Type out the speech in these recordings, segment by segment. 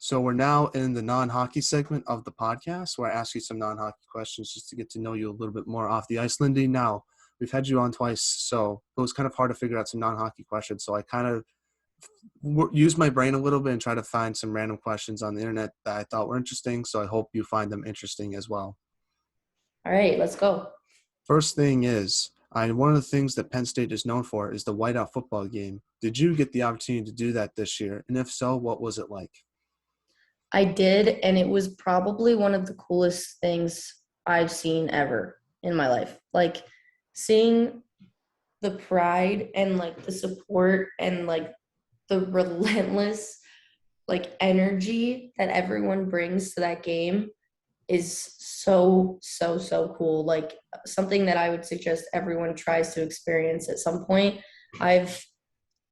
So we're now in the non-hockey segment of the podcast where I ask you some non-hockey questions just to get to know you a little bit more off the ice. Lyndie, now we've had you on twice, so it was kind of hard to figure out some non-hockey questions. So I kind of used my brain a little bit and try to find some random questions on the internet that I thought were interesting. So I hope you find them interesting as well. All right, let's go. First thing is, one of the things that Penn State is known for is the whiteout football game. Did you get the opportunity to do that this year? And if so, what was it like? I did, and it was probably one of the coolest things I've seen ever in my life. Like seeing the pride and like the support and like the relentless like energy that everyone brings to that game is so cool. Like something that I would suggest everyone tries to experience at some point. I've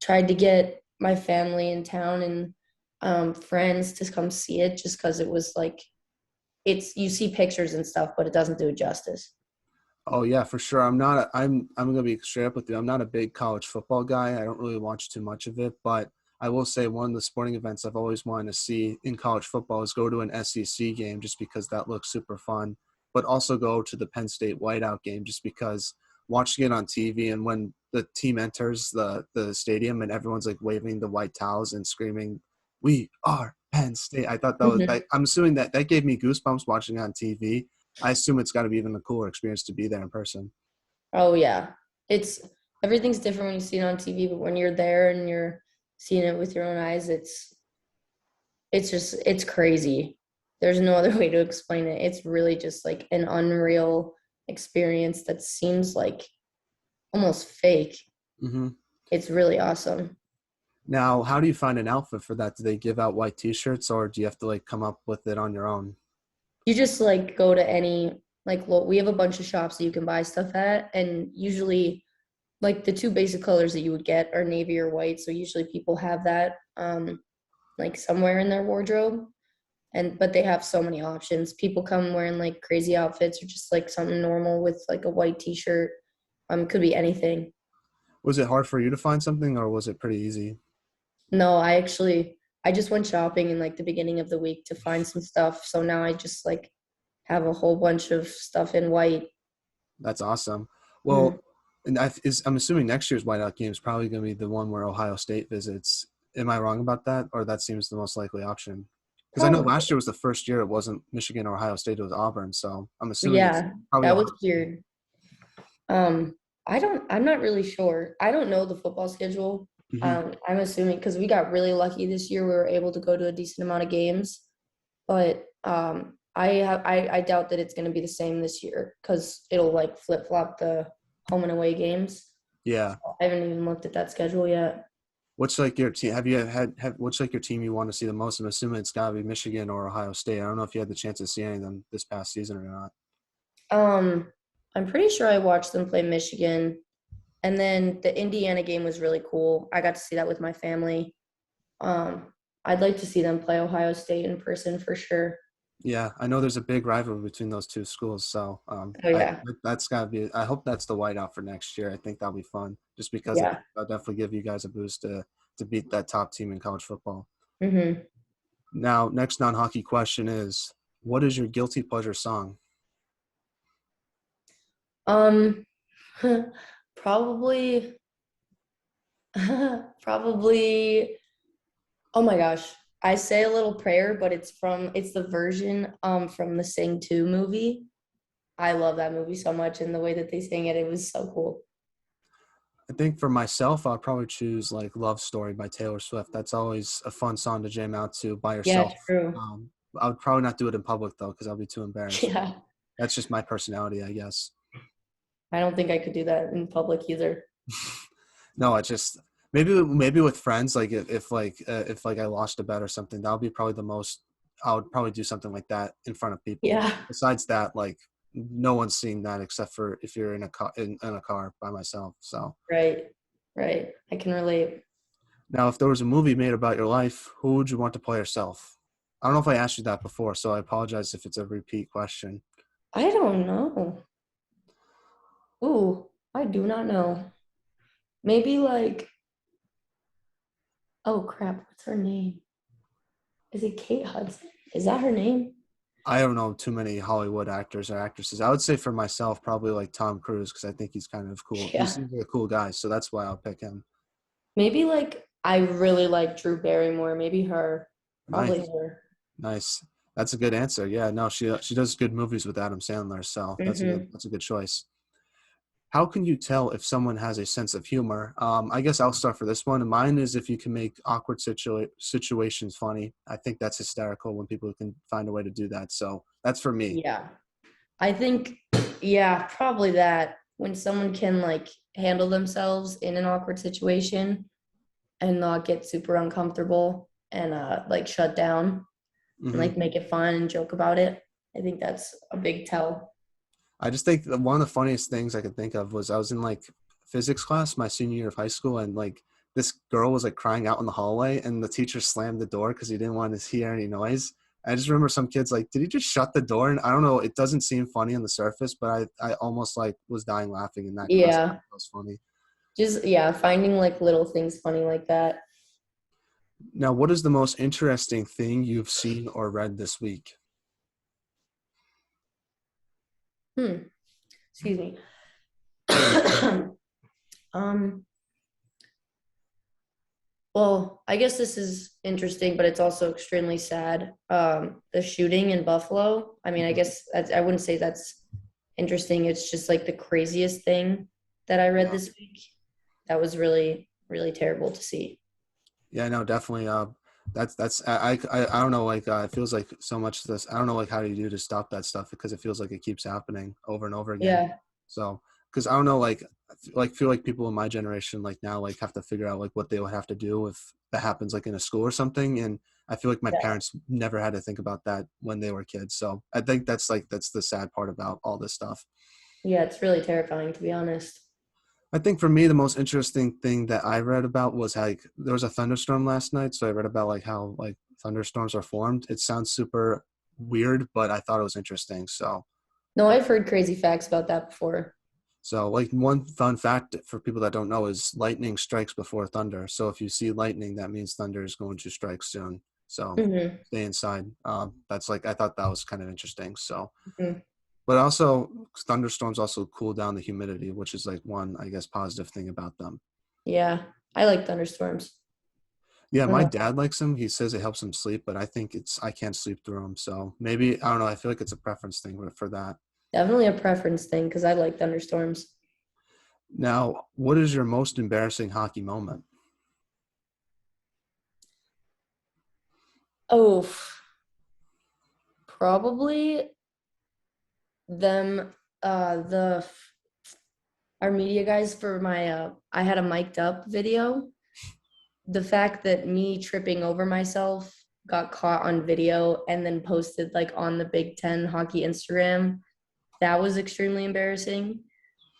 tried to get my family in town and friends to come see it just because it was like it's you see pictures and stuff, but it doesn't do it justice. Oh yeah, for sure. I'm gonna be straight up with you. I'm not a big college football guy. I don't really watch too much of it, but I will say one of the sporting events I've always wanted to see in college football is go to an SEC game just because that looks super fun. But also go to the Penn State whiteout game just because watching it on TV and when the team enters the stadium and everyone's like waving the white towels and screaming, "We are Penn State." I thought that was. Mhm. I'm assuming that gave me goosebumps watching it on TV. I assume it's got to be even a cooler experience to be there in person. Oh yeah, it's everything's different when you see it on TV, but when you're there and you're seeing it with your own eyes, it's crazy. There's no other way to explain it. It's really just like an unreal experience that seems like almost fake. Hmm. It's really awesome. Now, how do you find an outfit for that? Do they give out white T-shirts, or do you have to like come up with it on your own? You just like go to any like we have a bunch of shops that you can buy stuff at, and usually like the two basic colors that you would get are navy or white. So usually people have that like somewhere in their wardrobe. And but they have so many options. People come wearing like crazy outfits or just like something normal with like a white t-shirt. Could be anything. Was it hard for you to find something, or was it pretty easy? No, I just went shopping in like the beginning of the week to find some stuff. So now I just like have a whole bunch of stuff in white. That's awesome. Mhm. Well, and I'm assuming next year's whiteout game is probably going to be the one where Ohio State visits. Am I wrong about that, or that seems the most likely option? Because I know Probably. last year was the first year it wasn't Michigan or Ohio State; it was Auburn. So I'm assuming it's Yeah, probably that Ohio was State. weird. I'm not really sure. I don't know the football schedule. Hmm. I'm assuming because we got really lucky this year, we were able to go to a decent amount of games. But I doubt that it's going to be the same this year because it'll like flip flop the home and away games. Yeah. I haven't even looked at that schedule yet. What's like your team? Have you had what's like your team you want to see the most? I'm assuming it's got to be Michigan or Ohio State. I don't know if you had the chance to see any of them this past season or not. Um, I'm pretty sure I watched them play Michigan, and then the Indiana game was really cool. I got to see that with my family. I'd like to see them play Ohio State in person for sure. Yeah, I know there's a big rivalry between those two schools, so Oh yeah, that's got to be. I hope that's the whiteout for next year. I think that'll be fun, just because yeah. that'll definitely give you guys a boost to beat that top team in college football. Hmm. Now, next non-hockey question is, what is your guilty pleasure song? Um, probably, probably. Oh my gosh. I say a little prayer, but it's the version from the Sing 2 movie. I love that movie so much and the way that they sing it, it was so cool. I think for myself, I'd probably choose like "Love Story" by Taylor Swift. That's always a fun song to jam out to by Yeah, yourself. true. I would probably not do it in public though, because I'll be too embarrassed. Yeah. That's just my personality, I guess. I don't think I could do that in public either. No, I just maybe with friends, like if like I lost a bet or something, that would be probably the most. I would probably do something like that in front of people. Yeah. Besides that, like no one's seeing that except for if you're in a car in a car by myself. So Right. Right. I can relate. now, if there was a movie made about your life, who would you want to play yourself? I don't know if I asked you that before, so I apologize if it's a repeat question. I don't know. Ooh, I do not know. Maybe like, oh crap, what's her name? Is it Kate Hudson? Is that her name? I don't know too many Hollywood actors or actresses. I would say for myself, probably like Tom Cruise because I think he's kind of cool. He Yeah. seems like a cool guy, so that's why I'll pick him. Maybe like I really like Drew Barrymore. Maybe her. Probably Nice, her. nice. That's a good answer. Yeah, no, she does good movies with Adam Sandler, so Mm-hmm. that's a good choice. How can you tell if someone has a sense of humor? I guess I'll start for this one. Mine is if you can make awkward situations funny. I think that's hysterical when people can find a way to do that. So that's for me. Yeah. I think, yeah, probably that. When someone can like handle themselves in an awkward situation and not get super uncomfortable and like shut down and Hmm. like make it fun and joke about it. I think that's a big tell. I just think that one of the funniest things I could think of was I was in like physics class my senior year of high school, and like this girl was like crying out in the hallway, and the teacher slammed the door because he didn't want to hear any noise. I just remember some kids like, did he just shut the door? And I don't know, it doesn't seem funny on the surface, but I almost like was dying laughing in that class. That Yeah. was funny. Just yeah, finding like little things funny like that. Now, what is the most interesting thing you've seen or read this week? Hmm. Excuse me. um Well, I guess this is interesting, but it's also extremely sad. The shooting in Buffalo. I mean, I guess that's, I wouldn't say that's interesting. It's just like the craziest thing that I read Yeah. this week. That was really, really terrible to see. Yeah, no, definitely. That's I don't know. Like, it feels like so much this. I don't know, like, how do you do to stop that stuff because it feels like it keeps happening over and over again. Yeah, So, because I don't know, like feel like people in my generation like now like have to figure out like what they would have to do if that happens like in a school or something. And I feel like my yeah, parents never had to think about that when they were kids. So I think that's the sad part about all this stuff. yeah. It's really terrifying, to be honest. I think for me, the most interesting thing that I read about was like there was a thunderstorm last night. So I read about like how like thunderstorms are formed. It sounds super weird, but I thought it was interesting. No, I've heard crazy facts about that before. Like one fun fact for people that don't know is lightning strikes before thunder. So if you see lightning, that means thunder is going to strike soon. So Hmm. stay inside. That's like I thought that was kind of interesting. So, Hmm. but also thunderstorms also cool down the humidity, which is like one I guess positive thing about them. Yeah, I like thunderstorms. Yeah, I don't my know. dad likes them. He says it helps him sleep, but I think I can't sleep through them. So maybe I don't know. I feel like it's a preference thing for that. Definitely a preference thing because I like thunderstorms. Now, what is your most embarrassing hockey moment? Oh, probably them the our media guys for my I had a mic'd up video. The fact that me tripping over myself got caught on video and then posted like on the Big Ten hockey Instagram, that was extremely embarrassing.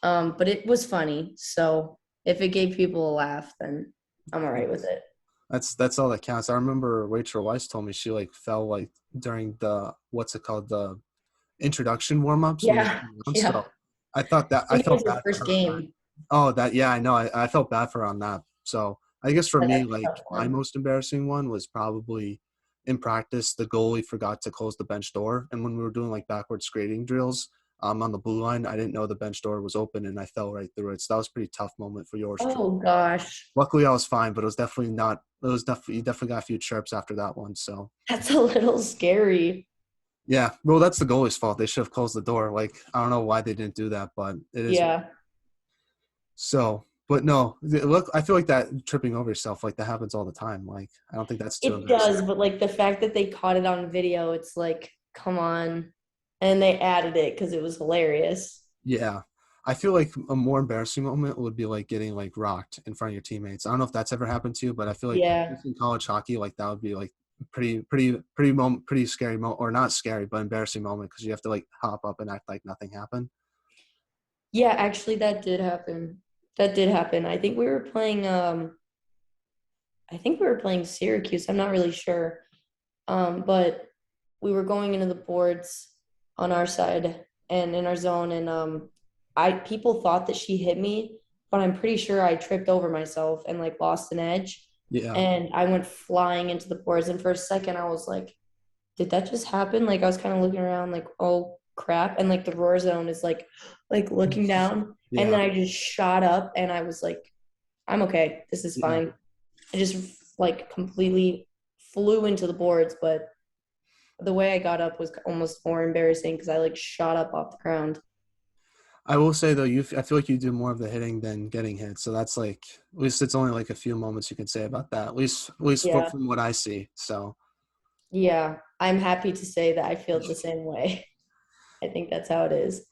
But it was funny. So if it gave people a laugh, then I'm all right with it. That's all that counts. I remember Rachel Weisz told me she like fell like during the what's it called the introduction warm ups when they Yeah, came around. yeah. So I thought that I I think it was felt his bad for first her on that. game. Oh, that yeah, I know. I felt bad for her on that. So I guess for me, That's a like tough my one. most embarrassing one was probably in practice. The goalie forgot to close the bench door, and when we were doing like backward skating drills, on the blue line, I didn't know the bench door was open, and I fell right through it. So that was a pretty tough moment for yours truly. Oh gosh, Luckily, I was fine, but it was definitely not. It was definitely you definitely got a few chirps after that one. So that's a little scary. yeah, well, that's the goalie's fault. They should have closed the door. Like I don't know why they didn't do that, but it is. Yeah, So, but no, look, I feel like that tripping over yourself, like that happens all the time. Like, I don't think that's too it embarrassing. does. But like the fact that they caught it on video, it's like, come on. And they added it because it was hilarious. Yeah. I feel like a more embarrassing moment would be like getting like rocked in front of your teammates. I don't know if that's ever happened to you, but I feel like Yeah. in college hockey, like that would be like pretty scary moment, or not scary, but embarrassing moment because you have to like hop up and act like nothing happened. Yeah, actually that did happen. That did happen. I think we were playing Syracuse. I'm not really sure. But we were going into the boards on our side and in our zone, and I people thought that she hit me, but I'm pretty sure I tripped over myself and like lost an edge. Yeah. and I went flying into the boards. And for a second, I was like, did that just happen? Like I was kind of looking around, like, oh crap. And like the roar zone is like looking down. And Yeah. then I just shot up and I was like, I'm okay. This is Yeah. fine. I just like completely flew into the boards, but the way I got up was almost more embarrassing because I like shot up off the ground. I will say though, I feel like you do more of the hitting than getting hit. So that's like, at least it's only like a few moments you can say about that. At least Yeah. from what I see. So Yeah. I'm happy to say that I feel the same way. I think that's how it is.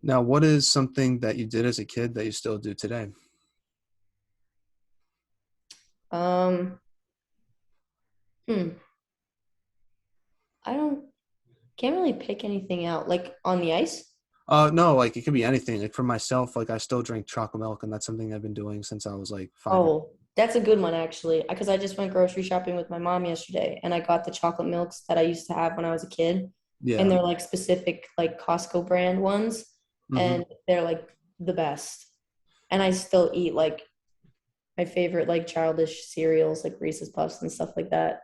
now, what is something that you did as a kid that you still do today? Um, hmm. I don't can't really pick anything out. Like on the ice? No, like it could be anything. Like for myself, like I still drink chocolate milk, and that's something I've been doing since I was like 5 years. Oh, that's a good one actually. Because I just went grocery shopping with my mom yesterday and I got the chocolate milks that I used to have when I was a kid. And Yeah. they're like specific like Costco brand ones. Hmm. And they're like the best. And I still eat like my favorite like childish cereals like Reese's Puffs and stuff like that.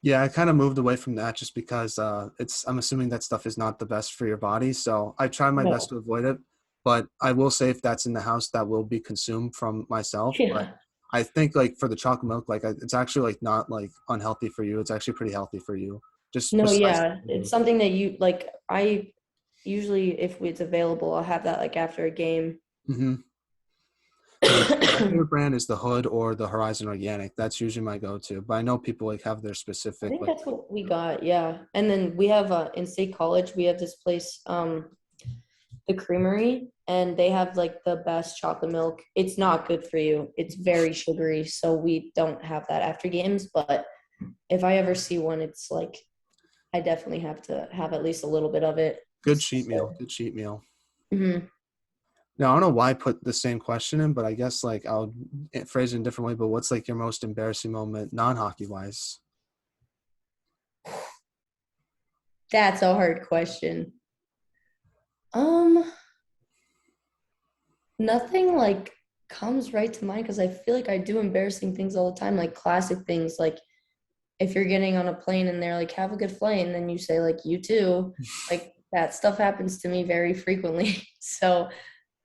Yeah, I kind of moved away from that just because I'm assuming that stuff is not the best for your body. So I try my best No. to avoid it. But I will say if that's in the house, that will be consumed from myself. But Yeah. I think like for the chocolate milk, like it's actually like not like unhealthy for you. It's actually pretty healthy for you. Just No, besides. yeah. It's something that you like I usually if it's available, I'll have that like after a game. Mm-hmm. Yeah, my favorite brand is the Hood or the Horizon Organic. That's usually my go-to. But I know people like have their I specific think like. that's what we got, yeah. And then we have in State College, we have this place, the Creamery, and they have like the best chocolate milk. It's not good for you. It's very sugary, so we don't have that after games. But if I ever see one, it's like I definitely have to have at least a little bit of it. Good cheat meal. So, Good cheat meal. mhm. Now I don't know why I put the same question in, but I guess like I'll phrase it in a different way. But what's like your most embarrassing moment non-hockey wise? That's a hard question. Um, Nothing like comes right to mind because I feel like I do embarrassing things all the time, like classic things, like if you're getting on a plane and they're like, have a good flight, and then you say, like, you too, like that stuff happens to me very frequently. So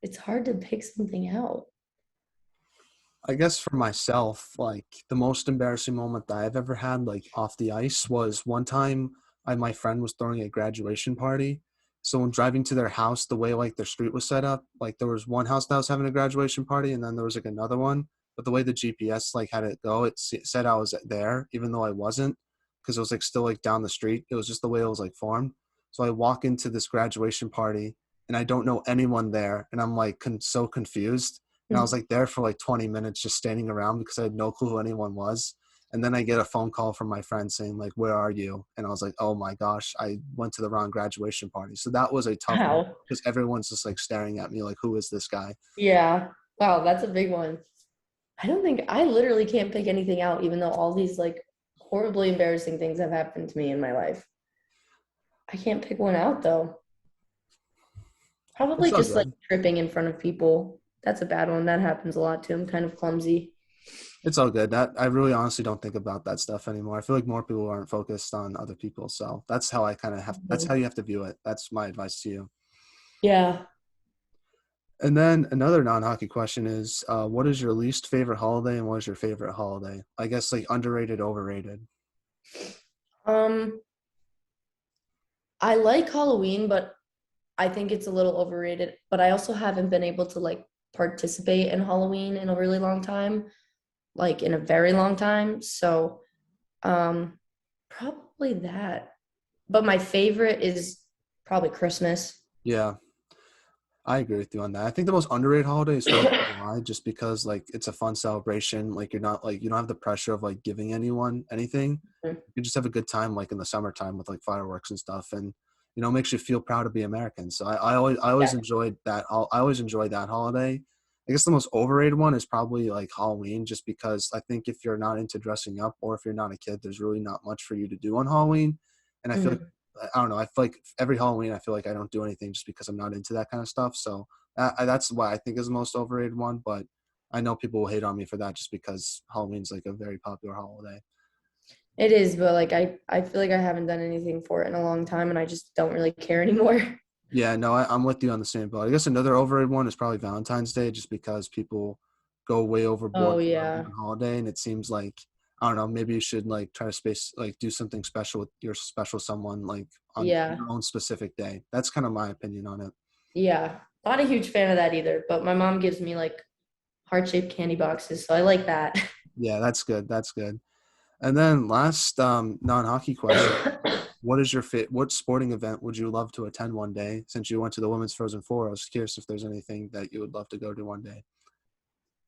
it's hard to pick something out. I guess for myself, like the most embarrassing moment that I've ever had, like off the ice, was one time my friend was throwing a graduation party. So when driving to their house, the way like their street was set up, like there was one house that was having a graduation party, and then there was like another one. But the way the GPS like had it go, said I was there, even though I wasn't, because it was like still like down the street. It was just the way it was like formed. So I walk into this graduation party, and I don't know anyone there, and I'm like so confused, and I was like there for like 20 minutes just standing around because I had no clue who anyone was. And then I get a phone call from my friend saying like, "Where are you?" And I was like, "Oh my gosh, I went to the wrong graduation party." So that was a tough one Wow. because everyone's just like staring at me like, "Who is this guy?" Yeah. Wow, that's a big one. I don't think I literally can't pick anything out, even though all these like horribly embarrassing things have happened to me in my life. I can't pick one out though. Probably It's all just like good. tripping in front of people. That's a bad one. That happens a lot too. I'm kind of clumsy. It's all good. That I really honestly don't think about that stuff anymore. I feel like more people aren't focused on other people. So that's how I kind of have. That's how Mhm. you have to view it. That's my advice to you. Yeah. And then another non-hockey question is, what is your least favorite holiday and what is your favorite holiday? I guess like underrated, overrated. Um, I like Halloween, but I think it's a little overrated. But I also haven't been able to like participate in Halloween in a really long time, like in a very long time. So, um, probably that. But my favorite is probably Christmas. Yeah, I agree with you on that. I think the most underrated holiday is 4th of July, just because like it's a fun celebration. Like you're not like you don't have the pressure of like giving anyone anything. You just have a good time like in the summertime with like fireworks and stuff, and makes you feel proud to be American. So I always Yeah. enjoyed that. I always enjoyed that holiday. I guess the most overrated one is probably like Halloween, just because I think if you're not into dressing up or if you're not a kid, there's really not much for you to do on Halloween. And I feel like Mhm. I don't know. I feel like every Halloween, I feel like I don't do anything just because I'm not into that kind of stuff. So that's why I think is the most overrated one. But I know people will hate on me for that just because Halloween's like a very popular holiday. It is, but like I feel like I haven't done anything for it in a long time and I just don't really care anymore. Yeah, no, I'm with you on the same boat. I guess another overrated one is probably Valentine's Day, just because people go way Oh overboard for yeah. one holiday, and it seems like I don't know. Maybe you should like try to do something special with your special someone like on Yeah. your own specific day. That's kind of my opinion on it. Yeah. Not a huge fan of that either, but my mom gives me like heart-shaped candy boxes, so I like that. Yeah, that's good. That's good. And then last non-hockey question: what sporting event would you love to attend one day? Since you went to the Women's Frozen Four, I was curious if there's anything that you would love to go to one day.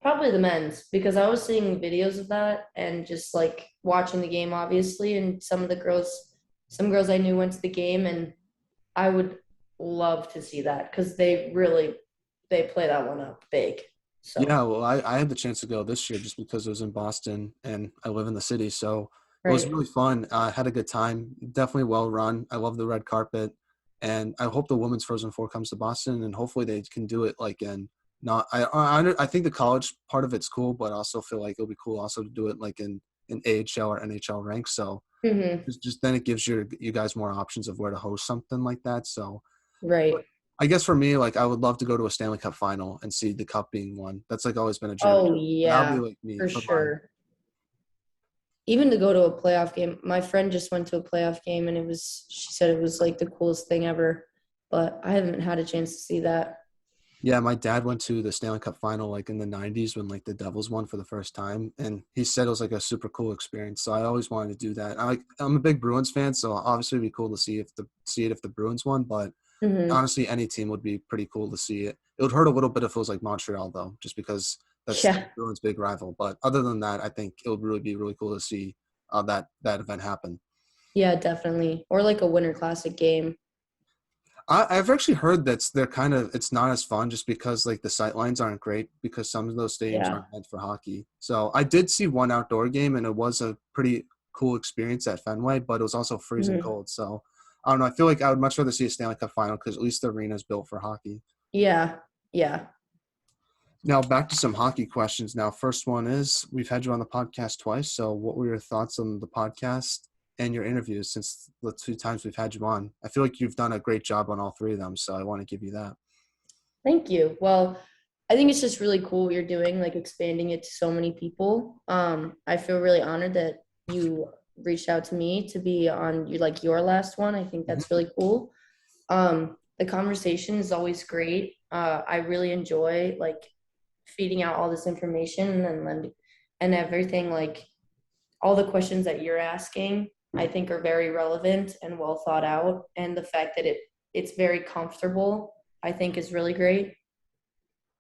Probably the men's because I was seeing videos of that and just like watching the game obviously and some girls I knew went to the game and I would love to see that because they play that one up big. So, Yeah, well, I had the chance to go this year just because it was in Boston and I live in the city. So it was right. really fun. I had a good time. Definitely well run. I love the red carpet. And I hope the Women's Frozen Four comes to Boston and hopefully they can do it like in not I think the college part of it's cool, but I also feel like it'll be cool also to do it like in AHL or NHL ranks. So Hmm. just then it gives you guys more options of where to host something like that. So Right. I guess for me, like I would love to go to a Stanley Cup final and see the cup being won. That's like always been a dream. Oh That would be yeah, like me for for mine. sure. Even to go to a playoff game. My friend just went to a playoff game and she said it was like the coolest thing ever. But I haven't had a chance to see that. Yeah, my dad went to the Stanley Cup final like in the '90s when like the Devils won for the first time, and he said it was like a super cool experience. So I always wanted to do that. I'm a big Bruins fan, so obviously it'd be cool to see it if the Bruins won. But Hmm. honestly, any team would be pretty cool to see it. It would hurt a little bit if it was like Montreal though, just because that's the Yeah. Bruins' big rival. But other than that, I think it would really be really cool to see that event happen. Yeah, definitely. Or like a Winter Classic game. I've actually heard that it's not as fun just because like the sight lines aren't great because some of those stadiums Yeah. aren't meant for hockey. So I did see one outdoor game and it was a pretty cool experience at Fenway, but it was also freezing Hmm. cold. So I don't know. I feel like I would much rather see a Stanley Cup final because at least the arena is built for hockey. Yeah. Yeah. Now back to some hockey questions. Now, first one is we've had you on the podcast twice. So what were your thoughts on the podcast and your interviews since the two times we've had you on? I feel like you've done a great job on all three of them. So I want to give you that. Thank you. Well, I think it's just really cool what you're doing, like expanding it to so many people. I feel really honored that you reached out to me to be on your last one. I think that's Mhm. really cool. The conversation is always great. I really enjoy like feeding out all this information and everything like all the questions that you're asking I think are very relevant and well thought out and the fact that it's very comfortable I think is really great.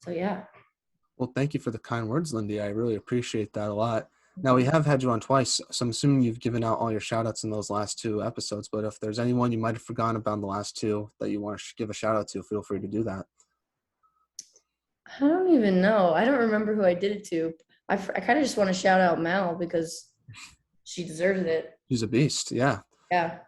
So yeah. Well, thank you for the kind words, Lindy. I really appreciate that a lot. Now, we have had you on twice, so I'm assuming you've given out all your shout outs in those last two episodes. But if there's anyone you might have forgotten about in the last two that you want to give a shout out to, feel free to do that. I don't even know. I don't remember who I did it to. I kind of just want to shout out Mal because she deserves it. She's a beast. Yeah, Yeah.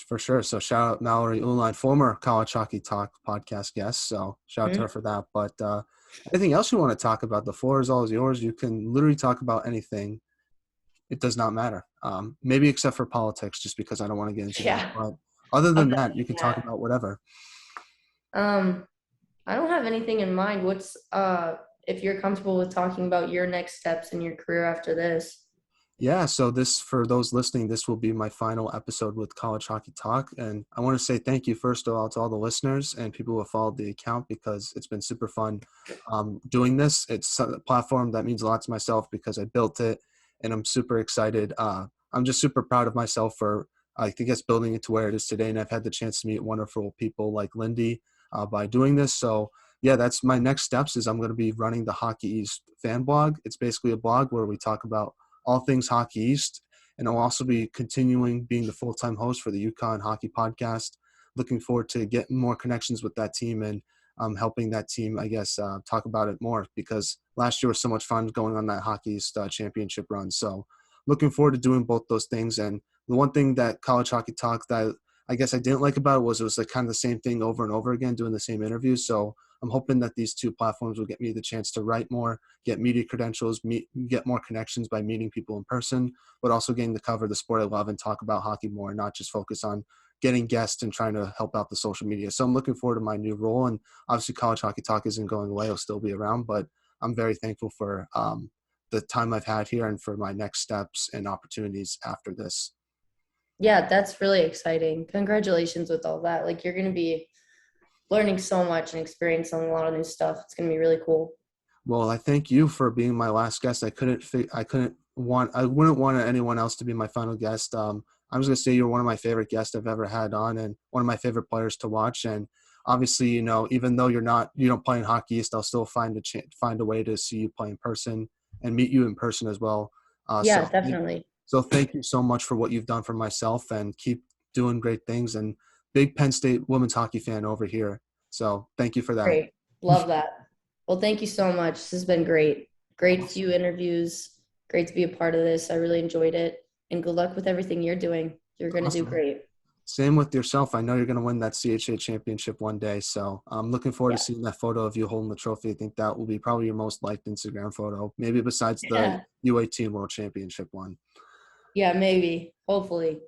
for sure. So shout out Mallory Uline, former College Hockey Talk podcast guest. So shout out to her Mhm. for that. But anything else you want to talk about? The floor is always yours. You can literally talk about anything. It does not matter. Maybe except for politics, just because I don't want to get into that. Yeah. But other I'm than not that, you doing can talk that. about whatever. Um, I don't have anything in mind. What's if you're comfortable with talking about your next steps in your career after this? Yeah, so this for those listening, this will be my final episode with College Hockey Talk, and I want to say thank you first of all to all the listeners and people who have followed the account because it's been super fun doing this. It's a platform that means a lot to myself because I built it, and I'm super excited. I'm just super proud of myself for I think it's building it to where it is today, and I've had the chance to meet wonderful people like Lindy by doing this. So yeah, that's my next steps. Is I'm going to be running the Hockey East fan blog. It's basically a blog where we talk about all things Hockey East. And I'll also be continuing being the full-time host for the UConn Hockey Podcast. Looking forward to getting more connections with that team and helping that team, I guess, talk about it more because last year was so much fun going on that Hockey East championship run. So looking forward to doing both those things. And the one thing that College Hockey Talk that I guess I didn't like about it was like kind of the same thing over and over again, doing the same interviews. So I'm hoping that these two platforms will get me the chance to write more, get media credentials, get more connections by meeting people in person, but also getting to cover the sport I love and talk about hockey more, and not just focus on getting guests and trying to help out the social media. So I'm looking forward to my new role. And obviously College Hockey Talk isn't going away. It'll still be around, but I'm very thankful for the time I've had here and for my next steps and opportunities after this. Yeah, that's really exciting. Congratulations with all that. Like you're going to be learning so much and experiencing a lot of new stuff. It's going to be really cool. Well, I thank you for being my last guest. I wouldn't want anyone else to be my final guest. I was going to say you're one of my favorite guests I've ever had on, and one of my favorite players to watch. And obviously, even though you don't play in Hockey East, I'll still find a way to see you play in person and meet you in person as well. Uh, Yeah, so, definitely. so thank you so much for what you've done for myself, and keep doing great things. And big Penn State women's hockey fan over here. So thank you for that. Great. Love that. Well, thank you so much. This has been great. Great Awesome. few interviews. Great to be a part of this. I really enjoyed it. And good luck with everything you're doing. You're going to do Awesome. great. Same with yourself. I know you're going to win that CHA championship one day. So I'm looking forward to Yeah. seeing that photo of you holding the trophy. I think that will be probably your most liked Instagram photo, maybe besides the Yeah. U18 World Championship one. Yeah, maybe. Hopefully.